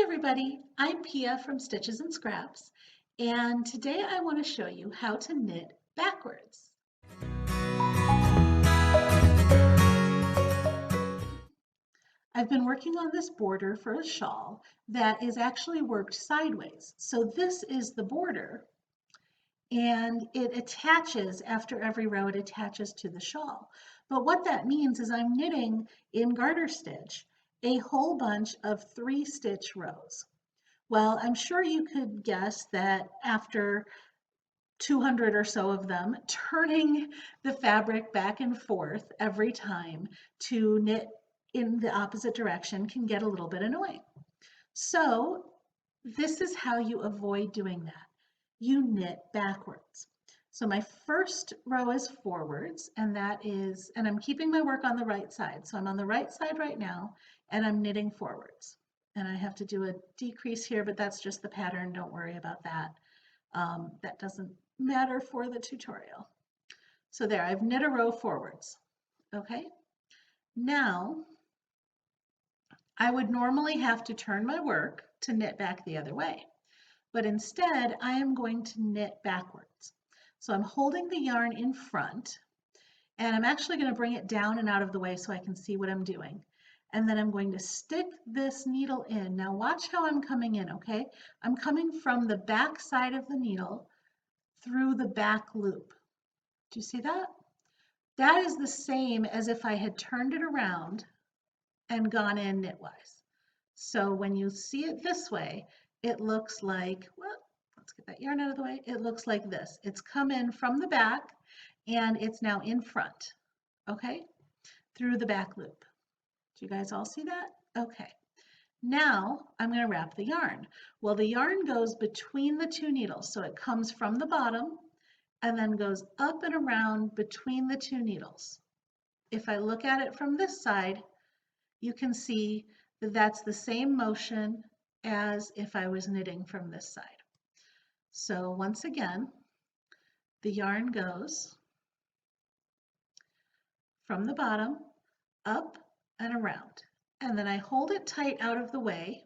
everybody, I'm Pia from Stitches and Scraps, and today I want to show you how to knit backwards. I've been working on this border for a shawl that is actually worked sideways. So this is the border, and it attaches after every row, it attaches to the shawl. But what that means is I'm knitting in garter stitch a whole bunch of 3-stitch rows. Well, I'm sure you could guess that after 200 or so of them, turning the fabric back and forth every time to knit in the opposite direction can get a little bit annoying. So this is how you avoid doing that. You knit backwards. So my first row is forwards, and I'm keeping my work on the right side. So I'm on the right side right now, and I'm knitting forwards. And I have to do a decrease here, but that's just the pattern. Don't worry about that. That doesn't matter for the tutorial. So there, I've knit a row forwards. Okay. Now, I would normally have to turn my work to knit back the other way, but instead I am going to knit backwards. So I'm holding the yarn in front, and I'm actually going to bring it down and out of the way so I can see what I'm doing. And then I'm going to stick this needle in. Now watch how I'm coming in, okay? I'm coming from the back side of the needle through the back loop. Do you see that? That is the same as if I had turned it around and gone in knitwise. So when you see it this way, it looks like, well, let's get that yarn out of the way. It looks like this. It's come in from the back and it's now in front, okay? Through the back loop. Do you guys all see that? Okay. Now I'm going to wrap the yarn. Well, the yarn goes between the two needles. So it comes from the bottom and then goes up and around between the two needles. If I look at it from this side, you can see that that's the same motion as if I was knitting from this side. So once again, the yarn goes from the bottom up and around. And then I hold it tight out of the way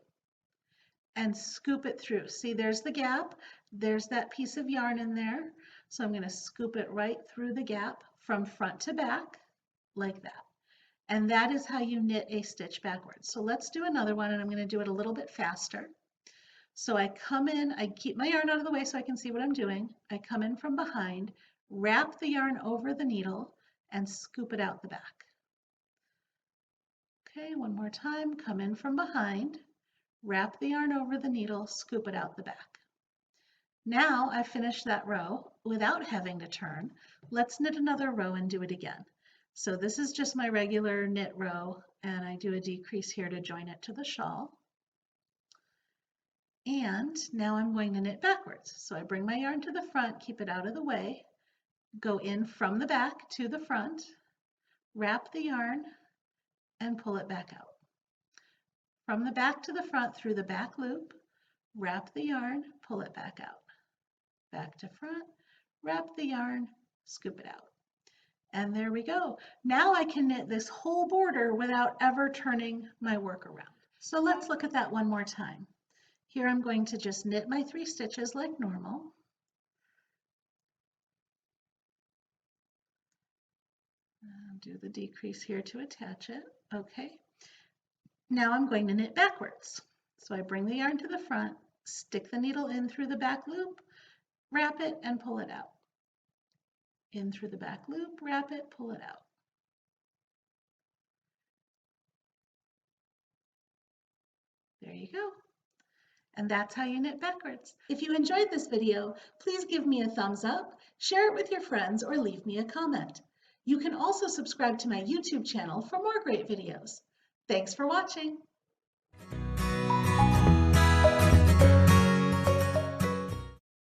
and scoop it through. See, there's the gap. There's that piece of yarn in there. So I'm going to scoop it right through the gap from front to back like that. And that is how you knit a stitch backwards. So let's do another one, and I'm going to do it a little bit faster. So I come in, I keep my yarn out of the way so I can see what I'm doing. I come in from behind, wrap the yarn over the needle, and scoop it out the back. Okay, one more time, come in from behind, wrap the yarn over the needle, scoop it out the back. Now I finished that row without having to turn. Let's knit another row and do it again. So this is just my regular knit row, and I do a decrease here to join it to the shawl. And now I'm going to knit backwards. So I bring my yarn to the front, keep it out of the way, go in from the back to the front, wrap the yarn, and pull it back out. From the back to the front through the back loop, wrap the yarn, pull it back out. Back to front, wrap the yarn, scoop it out. And there we go. Now I can knit this whole border without ever turning my work around. So let's look at that one more time. Here I'm going to just knit my 3 stitches like normal. Do the decrease here to attach it. Okay. Now I'm going to knit backwards. So I bring the yarn to the front, stick the needle in through the back loop, wrap it and pull it out. In through the back loop, wrap it, pull it out. There you go. And that's how you knit backwards. If you enjoyed this video, please give me a thumbs up, share it with your friends, or leave me a comment. You can also subscribe to my YouTube channel for more great videos. Thanks for watching.